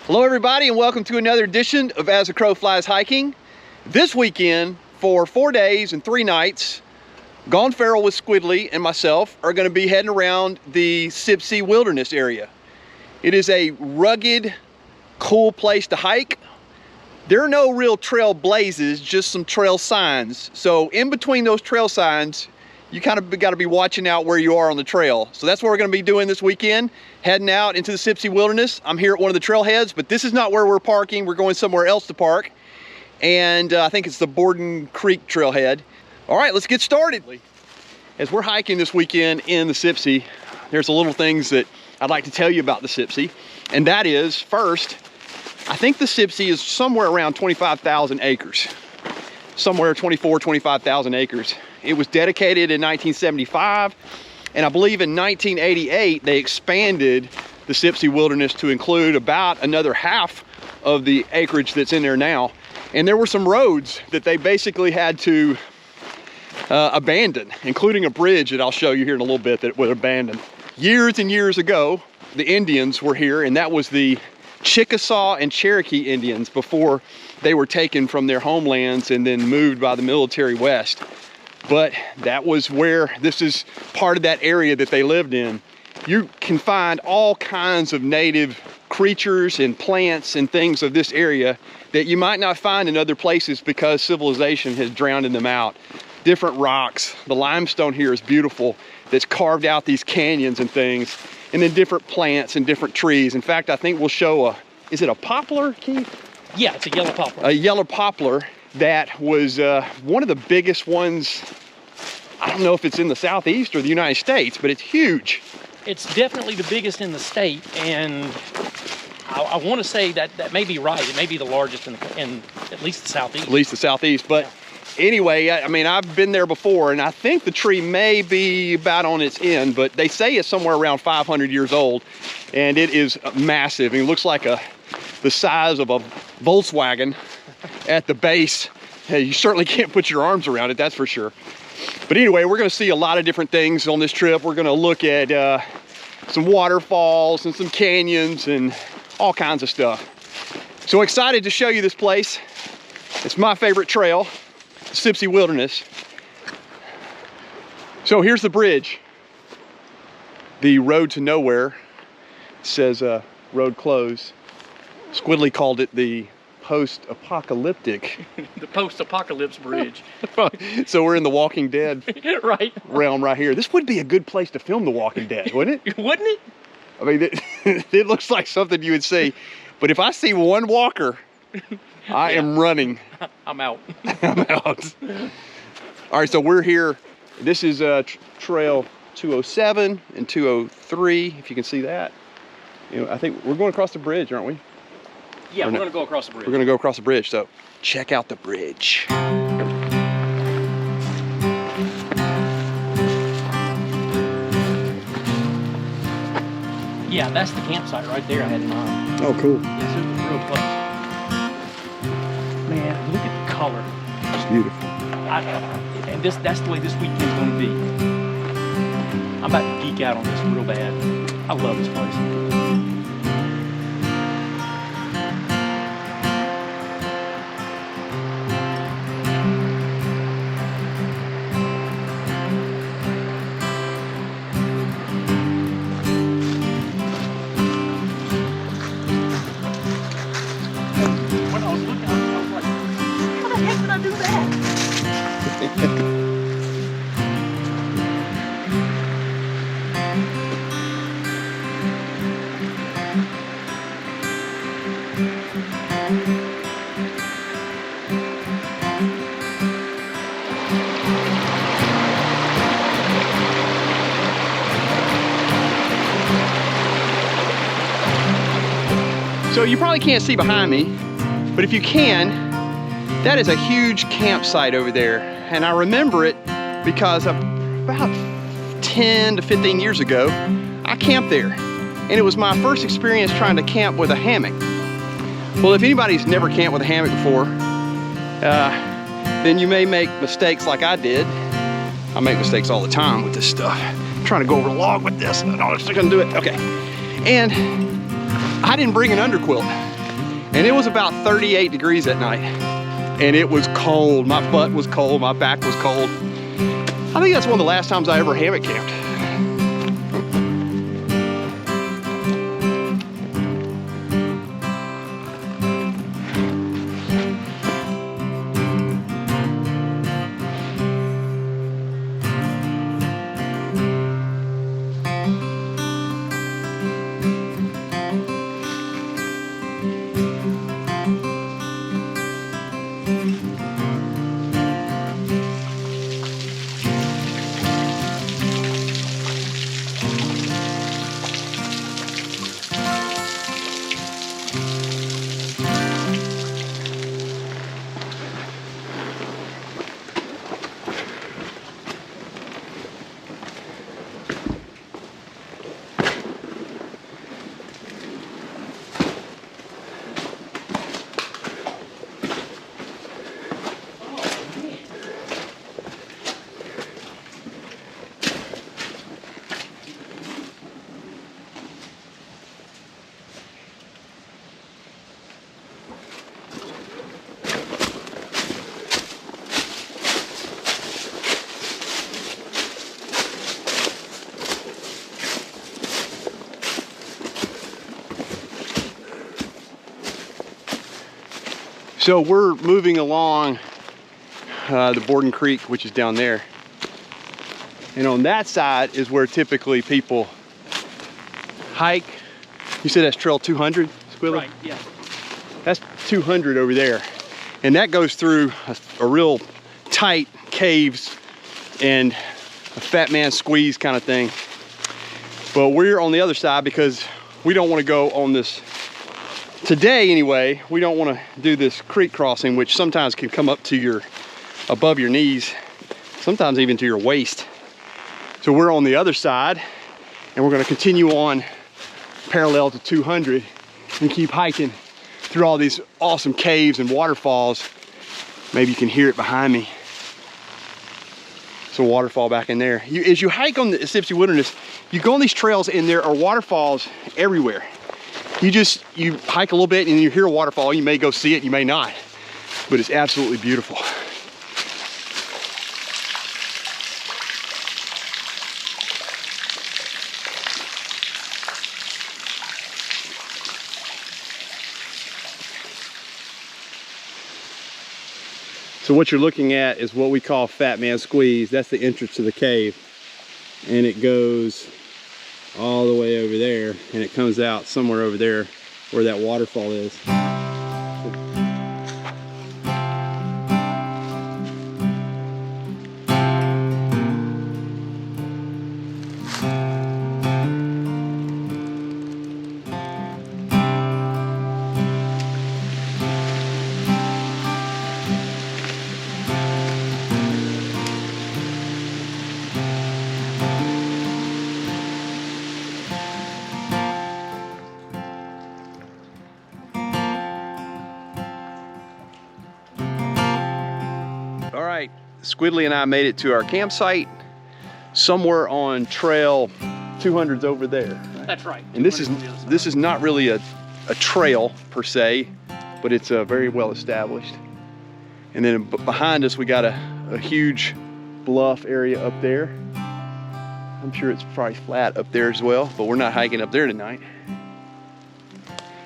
Hello everybody and welcome to another edition of As a Crow Flies Hiking. This weekend, for 4 days and 3 nights, Gone Feral with Squidly and myself are going to be heading around the Sipsey Wilderness area. It is a rugged, cool place to hike. There are no real trail blazes, just some trail signs. So in between those trail signs, you kind of got to be watching out where you are on the trail. So that's what we're going to be doing this weekend, heading out into the Sipsey Wilderness. I'm here at one of the trailheads, but this is not where we're parking. We're going somewhere else to park. And I think it's the Borden Creek trailhead. All right, let's get started. As we're hiking this weekend in the Sipsey, there's a little things that I'd like to tell you about the Sipsey. And that is, first, I think the Sipsey is somewhere around 25,000 acres. Somewhere 25,000 acres. It was dedicated in 1975, and I believe in 1988 they expanded the Sipsey Wilderness to include about another half of the acreage that's in there now. And there were some roads that they basically had to abandon, including a bridge that I'll show you here in a little bit that was abandoned. Years and years ago, the Indians were here, and that was the Chickasaw and Cherokee Indians before they were taken from their homelands and then moved by the military west. But that was where, this is part of that area that they lived in. You can find all kinds of native creatures and plants and things of this area that you might not find in other places because civilization has drowned them out. Different rocks, the limestone here is beautiful, that's carved out these canyons and things, and then different plants and different trees. In fact, I think we'll show is it a poplar, Keith? Yeah, it's a yellow poplar. A yellow poplar that was one of the biggest ones. I don't know if it's in the Southeast or the United States, but it's huge. It's definitely the biggest in the state, and I want to say that may be right. It may be the largest in at least the Southeast. At least the Southeast, but yeah. Anyway, I mean, I've been there before, and I think the tree may be about on its end, but they say it's somewhere around 500 years old, and it is massive. I mean, it looks like the size of a Volkswagen at the base. Hey, you certainly can't put your arms around it, that's for sure. But anyway, we're going to see a lot of different things on this trip. We're going to look at some waterfalls and some canyons and all kinds of stuff. So excited to show you this place. It's my favorite trail, the Sipsey Wilderness. So here's the bridge. The road to nowhere. It says road closed. Squidly called it the post-apocalyptic. The post-apocalypse bridge. So we're in the Walking Dead right. realm right here. This would be a good place to film The Walking Dead, wouldn't it? Wouldn't it? I mean, it looks like something you would see. But if I see one walker, I am running. I'm out. I'm out. All right, so we're here. This is trail 207 and 203, if you can see that. You know, I think we're going across the bridge, aren't we? Yeah, we're going to go across the bridge. We're going to go across the bridge, so check out the bridge. Yeah, that's the campsite right there I had in mind. Oh, cool. Yes, it was real close. Man, look at the color. It's beautiful. And that's the way this weekend's going to be. I'm about to geek out on this real bad. I love this place. So you probably can't see behind me, but if you can, that is a huge campsite over there. And I remember it because about 10 to 15 years ago, I camped there. And it was my first experience trying to camp with a hammock. Well, if anybody's never camped with a hammock before, then you may make mistakes like I did. I make mistakes all the time with this stuff. I'm trying to go over a log with this. No, I'm just gonna do it. Okay. And I didn't bring an underquilt. And it was about 38 degrees that night. And it was cold. My butt was cold, my back was cold. I think that's one of the last times I ever hammock camped. So we're moving along the Borden Creek, which is down there. And on that side is where typically people hike. You said that's trail 200, Squidly? Right, yeah. That's 200 over there. And that goes through a real tight caves and a fat man squeeze kind of thing. But we're on the other side because we don't want to go on this. Today anyway, we don't want to do this creek crossing, which sometimes can come up to above your knees, sometimes even to your waist. So we're on the other side and we're going to continue on parallel to 200 and keep hiking through all these awesome caves and waterfalls. Maybe you can hear it behind me. It's a waterfall back in there. As you hike on the Sipsey Wilderness, you go on these trails and there are waterfalls everywhere. You hike a little bit and you hear a waterfall. You may go see it, you may not, but it's absolutely beautiful. So what you're looking at is what we call Fat Man Squeeze. That's the entrance to the cave. And it goes all the way over there, and it comes out somewhere over there where that waterfall is. All right, Squidly and I made it to our campsite somewhere on trail 200's over there. Right? That's right. And this is not really a trail per se, but it's very well established. And then behind us we got a huge bluff area up there. I'm sure it's probably flat up there as well, but we're not hiking up there tonight.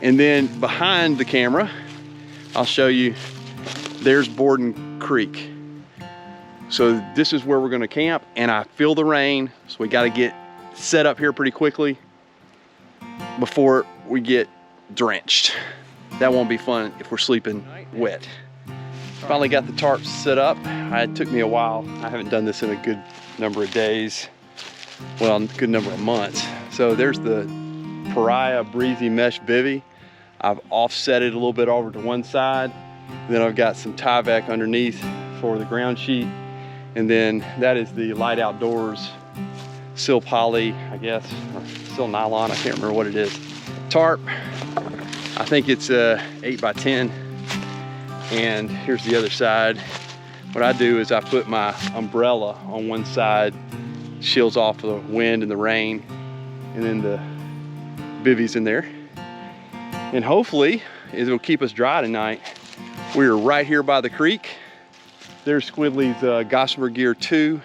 And then behind the camera, I'll show you, there's Borden Creek. So this is where we're gonna camp, and I feel the rain, so we gotta get set up here pretty quickly before we get drenched. That won't be fun if we're sleeping wet. Finally got the tarps set up. It took me a while. I haven't done this in a good number of days. Well, a good number of months. So there's the Pariah Breezy Mesh Bivy. I've offset it a little bit over to one side. Then I've got some Tyvek underneath for the ground sheet. And then that is the Light Outdoors Sil Poly, I guess, or Sil Nylon, I can't remember what it is. Tarp, I think it's 8x10. And here's the other side. What I do is I put my umbrella on one side, shields off the wind and the rain, and then the bivvy's in there. And hopefully is it'll keep us dry tonight. We are right here by the creek. There's Squidly's Gossamer Gear 2,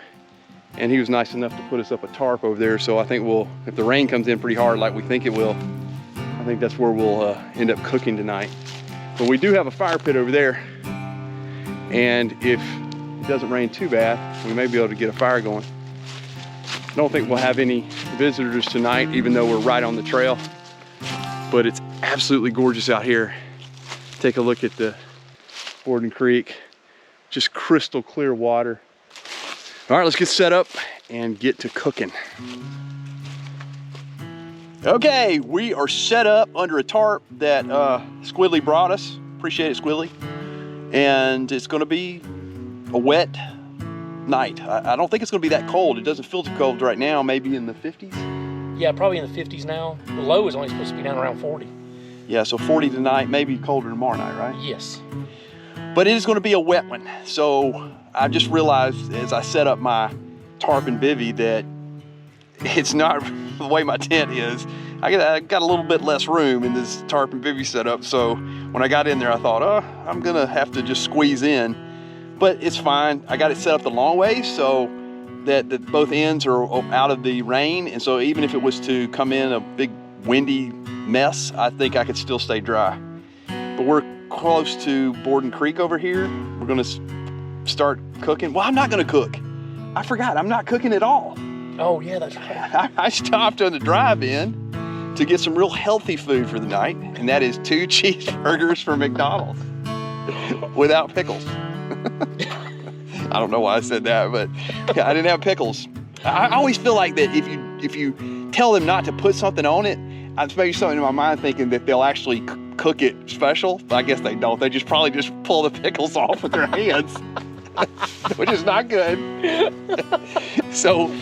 and he was nice enough to put us up a tarp over there. So I think if the rain comes in pretty hard like we think it will, I think that's where we'll end up cooking tonight. But we do have a fire pit over there, and if it doesn't rain too bad, we may be able to get a fire going. I don't think we'll have any visitors tonight, even though we're right on the trail, but it's absolutely gorgeous out here. Take a look at the Borden Creek, just crystal clear water. All right, let's get set up and get to cooking. Okay, we are set up under a tarp that Squidly brought us. Appreciate it, Squidly. And it's gonna be a wet night. I don't think it's gonna be that cold. It doesn't feel too cold right now, maybe in the 50s. Yeah, probably in the 50s now. The low is only supposed to be down around 40. Yeah, so 40 tonight, maybe colder tomorrow night, right? Yes. But it is gonna be a wet one. So I just realized as I set up my tarp and bivvy that it's not the way my tent is. I got a little bit less room in this tarp and bivvy setup. So when I got in there, I thought, oh, I'm gonna have to just squeeze in. But it's fine. I got it set up the long way so that both ends are out of the rain. And so even if it was to come in a big windy mess, I think I could still stay dry. But we're close to Borden Creek over here. We're gonna start cooking. Well, I'm not gonna cook. I forgot, I'm not cooking at all. Oh yeah, that's right. I stopped on the drive-in to get some real healthy food for the night, and that is 2 cheeseburgers from McDonald's without pickles. I don't know why I said that, but yeah, I didn't have pickles. I always feel like that if you tell them not to put something on it, I've maybe something in my mind thinking that they'll actually cook it special. But I guess they don't. They probably just pull the pickles off with their hands, which is not good. So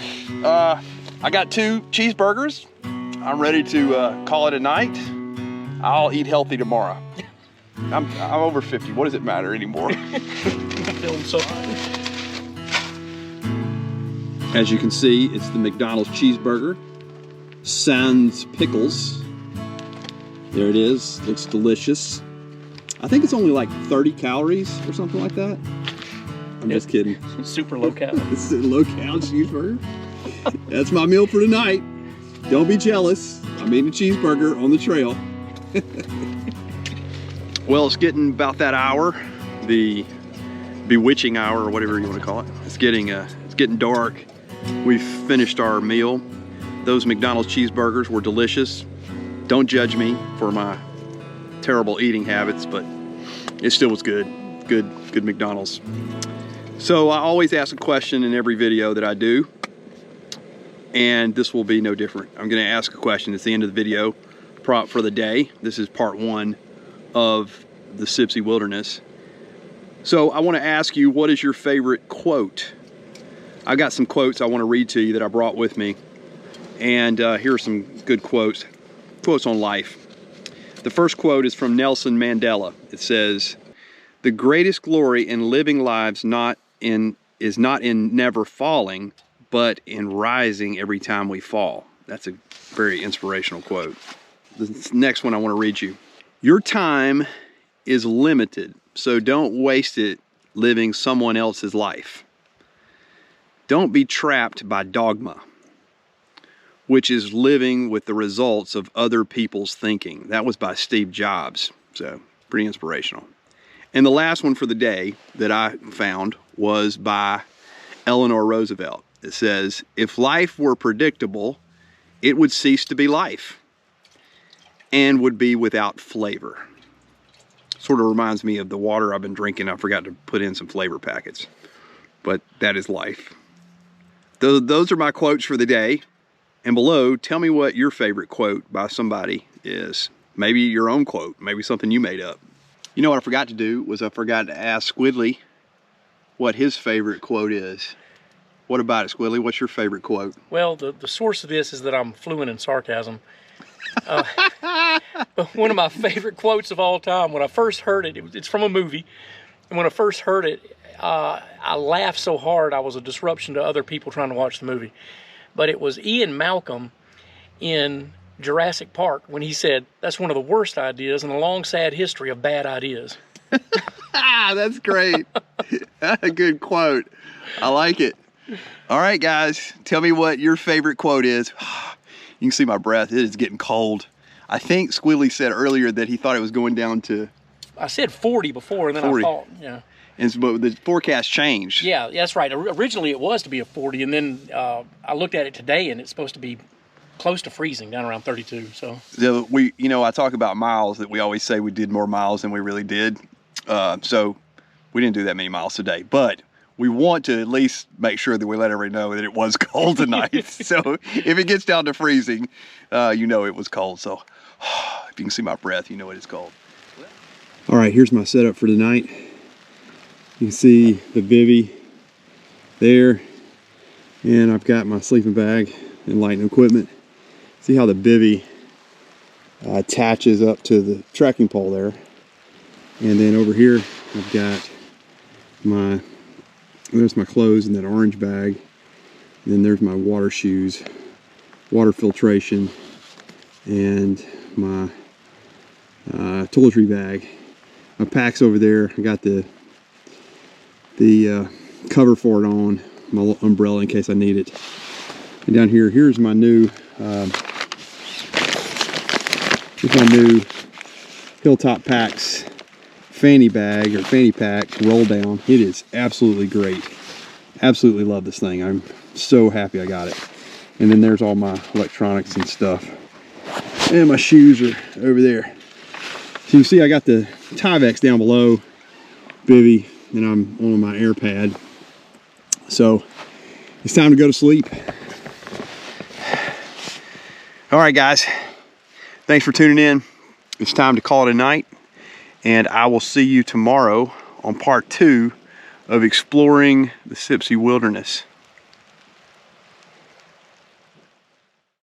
I got 2 cheeseburgers. I'm ready to call it a night. I'll eat healthy tomorrow. I'm over 50. What does it matter anymore? Feeling so hot. As you can see, it's the McDonald's cheeseburger. Sans pickles. There it is. Looks delicious. I think it's only like 30 calories or something like that. I'm just kidding. Super low cal. It's a low cal cheeseburger. That's my meal for tonight. Don't be jealous. I'm eating a cheeseburger on the trail. Well, it's getting about that hour, the bewitching hour or whatever you want to call it. It's getting dark. We've finished our meal. Those McDonald's cheeseburgers were delicious. Don't judge me for my terrible eating habits, but it still was good. Good McDonald's. So I always ask a question in every video that I do, and this will be no different. I'm gonna ask a question. It's the end of the video prop for the day. This is part 1 of the Sipsey Wilderness. So I wanna ask you, what is your favorite quote? I got some quotes I wanna read to you that I brought with me. And here are some good quotes on life. The first quote is from Nelson Mandela. It says, "The greatest glory in living lives is not in never falling, but in rising every time we fall." That's a very inspirational quote. The next one I want to read you. "Your time is limited, so don't waste it living someone else's life. Don't be trapped by dogma, which is living with the results of other people's thinking." That was by Steve Jobs, so pretty inspirational. And the last one for the day that I found was by Eleanor Roosevelt. It says, "If life were predictable, it would cease to be life and would be without flavor." Sort of reminds me of the water I've been drinking. I forgot to put in some flavor packets, but that is life. Those are my quotes for the day. And below, tell me what your favorite quote by somebody is. Maybe your own quote, maybe something you made up. You know what I forgot to do was I forgot to ask Squidly what his favorite quote is. What about it, Squidly? What's your favorite quote? Well, the source of this is that I'm fluent in sarcasm. One of my favorite quotes of all time, when I first heard it, it's from a movie. And when I first heard it, I laughed so hard I was a disruption to other people trying to watch the movie. But it was Ian Malcolm in Jurassic Park when he said, "That's one of the worst ideas in a long, sad history of bad ideas." Ah, that's great. That's a good quote. I like it. All right, guys, tell me what your favorite quote is. You can see my breath. It is getting cold. I think Squidly said earlier that he thought it was going down to... I said 40 before, and then 40. I thought, yeah. But the forecast changed. Yeah, that's right. Originally it was to be a 40, and then I looked at it today, and it's supposed to be close to freezing, down around 32. So we, I talk about miles, that we always say we did more miles than we really did. So we didn't do that many miles today, but we want to at least make sure that we let everybody know that it was cold tonight. So if it gets down to freezing, it was cold. So if you can see my breath, you know it is cold. All right, here's my setup for tonight. You can see the bivvy there, and I've got my sleeping bag and lighting equipment. See how the bivvy attaches up to the trekking pole there. And then over here, I've got there's my clothes in that orange bag. And then there's my water shoes, water filtration, and my toiletry bag. My pack's over there. I got the cover for it on, my little umbrella in case I need it. And down here, here's my new Hilltop Packs fanny bag or fanny pack roll down. It is absolutely great. Absolutely love this thing. I'm so happy I got it. And then there's all my electronics and stuff. And my shoes are over there. So you can see I got the Tyvek down below, bivvy, and I'm on my air pad. So it's time to go to sleep. All right, guys. Thanks for tuning in. It's time to call it a night, and I will see you tomorrow on part 2 of exploring the Sipsey Wilderness.